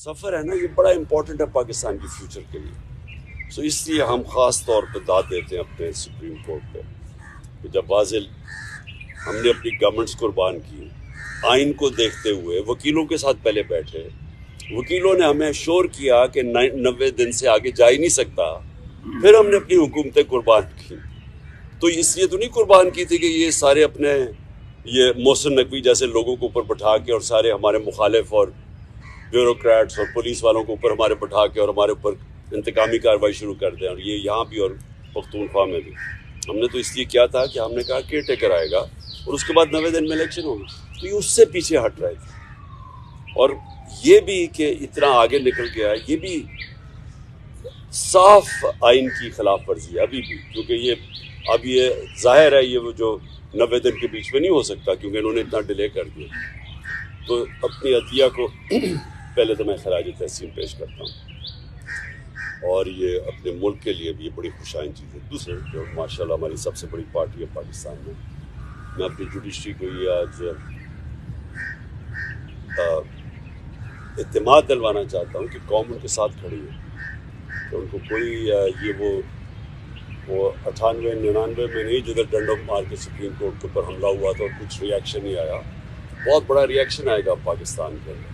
سفر ہے نا یہ بڑا امپورٹنٹ ہے پاکستان کی فیوچر کے لیے. سو اس لیے ہم خاص طور پہ داد دیتے ہیں اپنے سپریم کورٹ پہ کہ جب واضح ہم نے اپنی گورنمنٹس قربان کی, آئین کو دیکھتے ہوئے وکیلوں کے ساتھ پہلے بیٹھے, وکیلوں نے ہمیں شور کیا کہ 90 دن سے آگے جا ہی نہیں سکتا, پھر ہم نے اپنی حکومتیں قربان کی. تو اس لیے تو نہیں قربان کی تھی کہ یہ سارے اپنے یہ محسن نقوی جیسے لوگوں کو اوپر بٹھا کے اور سارے ہمارے مخالف اور بیوروکریٹس اور پولیس والوں کو اوپر ہمارے بٹھا کے اور ہمارے اوپر انتقامی کارروائی شروع کر دیں, اور یہ یہاں بھی اور پختونخوا میں بھی. ہم نے تو اس لیے کیا تھا کہ ہم نے کہا کیئر ٹیکر آئے گا اور اس کے بعد 90 دن میں الیکشن ہوگی, تو یہ اس سے پیچھے ہٹ رہے تھے. اور یہ بھی کہ اتنا آگے نکل گیا, یہ بھی صاف آئین کی خلاف ورزی ہے ابھی بھی, کیونکہ یہ ظاہر ہے یہ وہ جو 90 دن کے بیچ میں نہیں ہو سکتا کیونکہ انہوں نے اتنا ڈیلے کر دیا. تو اپنی عدلیہ کو پہلے تو میں خراج تحسین پیش کرتا ہوں, اور یہ اپنے ملک کے لیے بھی یہ بڑی خوشائن چیز ہے. دوسرے جو ماشاءاللہ ہماری سب سے بڑی پارٹی ہے پاکستان میں اپنی جوڈیشری کو یہ آج اعتماد دلوانا چاہتا ہوں کہ قوم ان کے ساتھ کھڑی ہے, کہ ان کو کوئی یہ وہ 98-99 میں نہیں جدھر ڈنڈوں مار کے سپریم کورٹ کے اوپر حملہ ہوا تھا اور کچھ ریئیکشن نہیں آیا, بہت بڑا ریئیکشن آئے گا پاکستان کے اندر.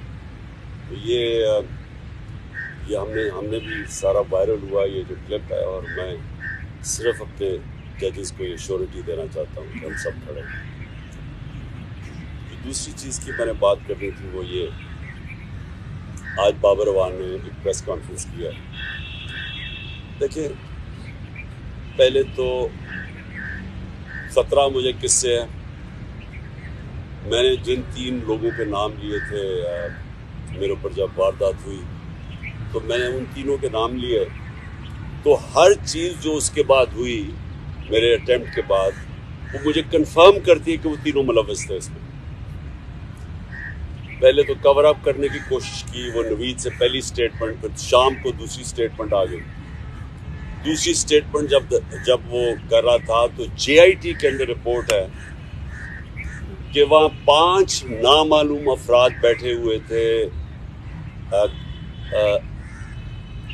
تو یہ ہم نے بھی سارا وائرل ہوا یہ جو کلپ ہے, اور میں صرف اپنے ججز کو یہ شیورٹی دینا چاہتا ہوں کہ ہم سب کھڑے ہیں. دوسری چیز کی میں نے بات کرنی تھی وہ یہ, آج بابر اعوان نے ایک پریس کانفرنس کیا. دیکھیں پہلے تو 17 مجھے قصے ہیں. میں نے جن 3 لوگوں کے نام لیے تھے میرے اوپر جب واردات ہوئی, تو میں نے ان تینوں کے نام لیے, تو ہر چیز جو اس کے بعد ہوئی میرے اٹیمپٹ کے بعد وہ مجھے کنفرم کرتی ہے کہ وہ تینوں ملوث تھے اس میں. پہلے تو کور اپ کرنے کی کوشش کی, وہ نوید سے پہلی سٹیٹمنٹ, پھر شام کو دوسری سٹیٹمنٹ آ گئی. دوسری سٹیٹمنٹ جب وہ کر رہا تھا تو JIT کے اندر رپورٹ ہے کہ وہاں 5 نامعلوم افراد بیٹھے ہوئے تھے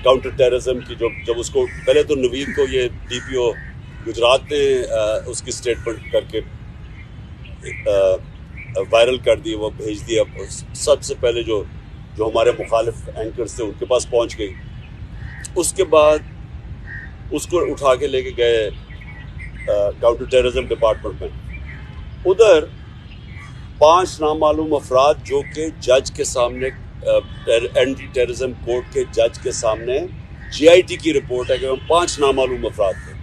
کاؤنٹر ٹیررزم کی. جب اس کو پہلے تو نوید کو یہ DPO گجرات نے اس کی سٹیٹمنٹ کر کے وائرل کر دی, وہ بھیج دیا. سب سے پہلے جو ہمارے مخالف اینکرز تھے ان کے پاس پہنچ گئی. اس کے بعد اس کو اٹھا کے لے کے گئے کاؤنٹر ٹیررزم ڈپارٹمنٹ میں. ادھر 5 نامعلوم افراد جو کہ جج کے سامنے اینٹی ٹیررزم کورٹ کے جج کے سامنے JIT کی رپورٹ ہے کہ وہ 5 نامعلوم افراد تھے,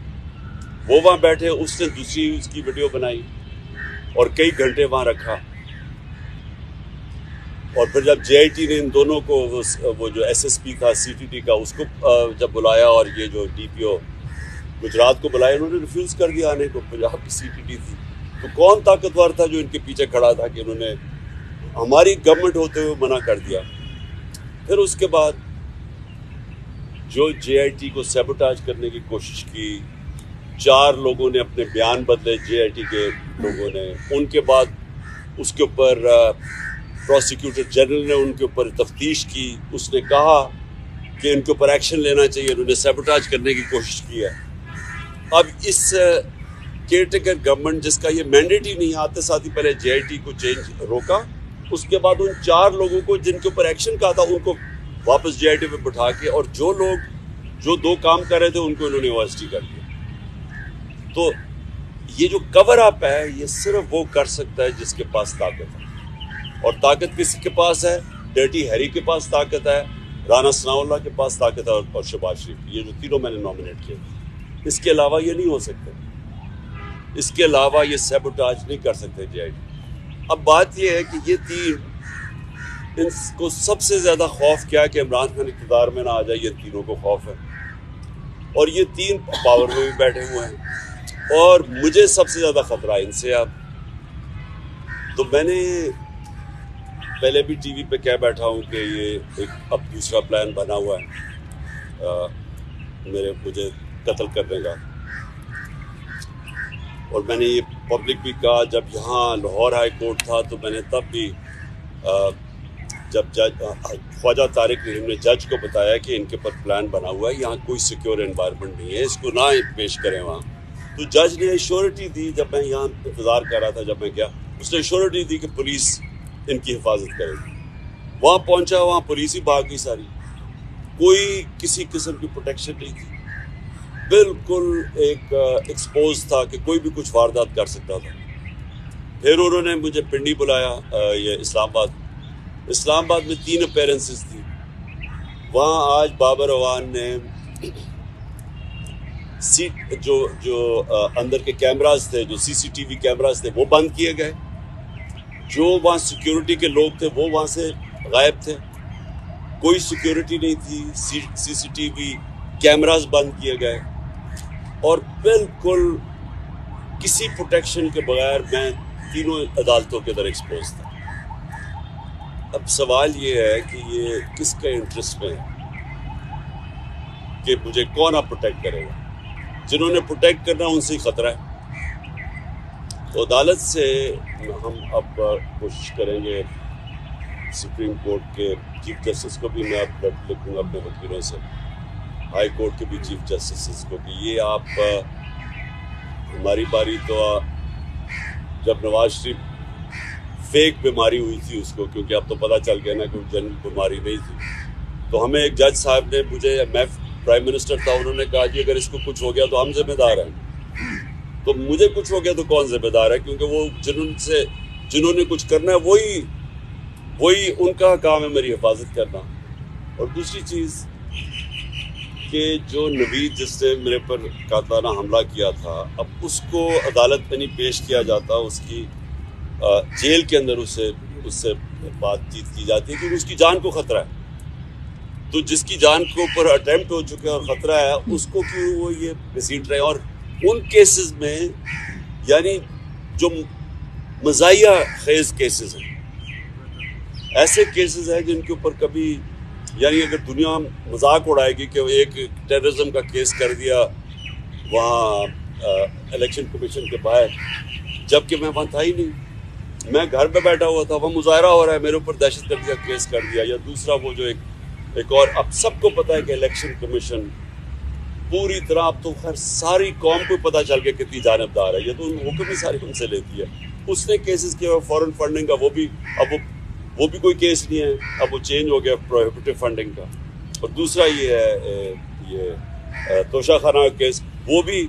وہ وہاں بیٹھے. اس نے دوسری اس کی ویڈیو بنائی اور کئی گھنٹے وہاں رکھا. اور پھر جب JIT نے ان دونوں کو وہ جو SSP تھا CTT کا اس کو جب بلایا, اور یہ جو DPO گجرات کو بلایا, انہوں نے ریفیوز کر دیا آنے کو. پنجاب کی CTT تھی, تو کون طاقتور تھا جو ان کے پیچھے کھڑا تھا کہ انہوں نے ہماری گورنمنٹ ہوتے ہوئے منع کر دیا. پھر اس کے بعد جو JIT کو سیبوٹاج کرنے کی کوشش کی, 4 لوگوں نے اپنے بیان بدلے JIT کے لوگوں نے. ان کے بعد اس کے اوپر پروسیکیوٹر جنرل نے ان کے اوپر تفتیش کی, اس نے کہا کہ ان کے اوپر ایکشن لینا چاہیے. انہوں نے سیبوٹاج کرنے کی کوشش کی ہے. اب اس کیئر ٹیکر گورنمنٹ جس کا یہ مینڈیٹ ہی نہیں, آتے ساتھ ہی پہلے JIT کو چینج روکا, اس کے بعد ان 4 لوگوں کو جن کے اوپر ایکشن کہا تھا ان کو واپس JIT پہ بٹھا کے, اور جو لوگ جو 2 کام کر رہے تھے ان کو انہوں نے OST کر دیا. تو یہ جو کور اپ ہے یہ صرف وہ کر سکتا ہے جس کے پاس طاقت ہے, اور طاقت کس کے پاس ہے؟ ڈرٹی ہیری کے پاس طاقت ہے, رانا ثناء اللہ کے پاس طاقت ہے, اور شہباز شریف. یہ جو تینوں میں نے نامنیٹ کیے, اس کے علاوہ یہ نہیں ہو سکتے. اس کے علاوہ یہ سیبوٹاج نہیں کر سکتے JIT. اب بات یہ ہے کہ یہ 3 ان کو سب سے زیادہ خوف کیا کہ عمران خان اقتدار میں نہ آ جائے, یہ تینوں کو خوف ہے. اور یہ 3 پاور میں بھی بیٹھے ہوئے ہیں, اور مجھے سب سے زیادہ خطرہ ان سے. تو میں نے پہلے بھی ٹی وی پہ کہہ بیٹھا ہوں کہ یہ ایک اب دوسرا پلان بنا ہوا ہے مجھے قتل کرنے کا. اور میں نے یہ پبلک بھی کہا, جب یہاں لاہور ہائی کورٹ تھا تو میں نے تب بھی جب جج خواجہ طارق رحیم نے جج کو بتایا کہ ان کے پر پلان بنا ہوا ہے, یہاں کوئی سیکیور انوائرمنٹ نہیں ہے, اس کو نہ پیش کریں وہاں, تو جج نے ایشورٹی دی. جب میں یہاں انتظار کر رہا تھا, جب میں گیا, اس نے ایشورٹی دی کہ پولیس ان کی حفاظت کرے گی. وہاں پہنچا, وہاں پولیس ہی بھاگ گئی ساری, کوئی کسی قسم کی پروٹیکشن نہیں تھی, بالکل ایک ایکسپوز تھا کہ کوئی بھی کچھ واردات کر سکتا تھا. پھر انہوں نے مجھے پنڈی بلایا, یہ اسلام آباد میں 3 اپیرنسز تھی. وہاں آج بابر اعوان نے جو اندر کے کیمراز تھے, جو CCTV کیمراز تھے, وہ بند کیے گئے. جو وہاں سیکیورٹی کے لوگ تھے وہ وہاں سے غائب تھے, کوئی سیکیورٹی نہیں تھی. CCTV کیمراز بند کیے گئے, اور بالکل کسی پروٹیکشن کے بغیر میں تینوں عدالتوں کے اندر ایکسپوز تھا. اب سوال یہ ہے کہ یہ کس کا انٹرسٹ میں ہے کہ مجھے کون آپ پروٹیکٹ کرے گا؟ جنہوں نے پروٹیکٹ کرنا ان سے ہی خطرہ ہے. تو عدالت سے ہم اب کوشش کریں گے, سپریم کورٹ کے چیف جسٹس کو بھی میں اب لکھوں گا اپنے وکیلوں سے, ہائی کورٹ کے بھی چیف جسٹس کو, کہ یہ آپ ہماری باری تو جب نواز شریف فیک بیماری ہوئی تھی اس کو, کیونکہ اب تو پتہ چل گیا نا کہ جنرل بیماری نہیں تھی, تو ہمیں ایک جج صاحب نے, میں پرائم منسٹر تھا, انہوں نے کہا کہ اگر اس کو کچھ ہو گیا تو ہم ذمہ دار ہیں. تو مجھے کچھ ہو گیا تو کون ذمہ دار ہے؟ کیونکہ وہ جنہوں نے کچھ کرنا ہے وہی ان کا کام ہے میری حفاظت کرنا. اور دوسری چیز کہ جو نوید جس نے میرے پر قاتلانہ حملہ کیا تھا, اب اس کو عدالت میں نہیں پیش کیا جاتا, اس کی جیل کے اندر اس سے بات چیت کی جاتی ہے کیونکہ اس کی جان کو خطرہ ہے. تو جس کی جان کے اوپر اٹیمپٹ ہو چکے اور خطرہ ہے, اس کو کیوں وہ یہ گھسیٹ رہے ہیں؟ اور ان کیسز میں یعنی جو مزاحیہ خیز کیسز ہیں, ایسے کیسز ہیں جن کے اوپر کبھی یعنی اگر دنیا مذاق اڑائے گی کہ ایک ٹیررزم کا کیس کر دیا وہاں الیکشن کمیشن کے باہر, جبکہ میں وہاں تھا ہی نہیں, میں گھر پہ بیٹھا ہوا تھا, وہ مظاہرہ ہو رہا ہے, میرے اوپر دہشت گردی کا کیس کر دیا. یا دوسرا وہ جو ایک اور, اب سب کو پتہ ہے کہ الیکشن کمیشن پوری طرح, اب تو خیر ساری قوم کو پتہ چل گیا کتنی جانبدار ہے, یہ تو حکم ہی ساری ان سے لیتی ہے. اس نے کیسز کیا فورن فنڈنگ کا, وہ بھی کوئی کیس نہیں ہے, اب وہ چینج ہو گیا پروہیبٹیو فنڈنگ کا. اور دوسرا یہ ہے یہ توشہ خانہ کا کیس, وہ بھی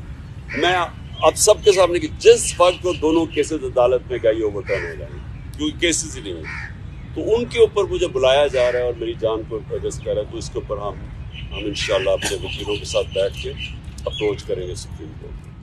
میں اب سب کے سامنے کہ جس وقت وہ دونوں کیسز عدالت میں گئی اوور ٹرن ہو جائیں گے کیونکہ کیسز ہی نہیں ہیں, تو ان کے اوپر مجھے بلایا جا رہا ہے اور میری جان کو ایڈریس کر رہا ہے. تو اس کے اوپر ہم انشاءاللہ اپنے وکیلوں کے ساتھ بیٹھ کے اپروچ کریں گے سپریم کورٹ.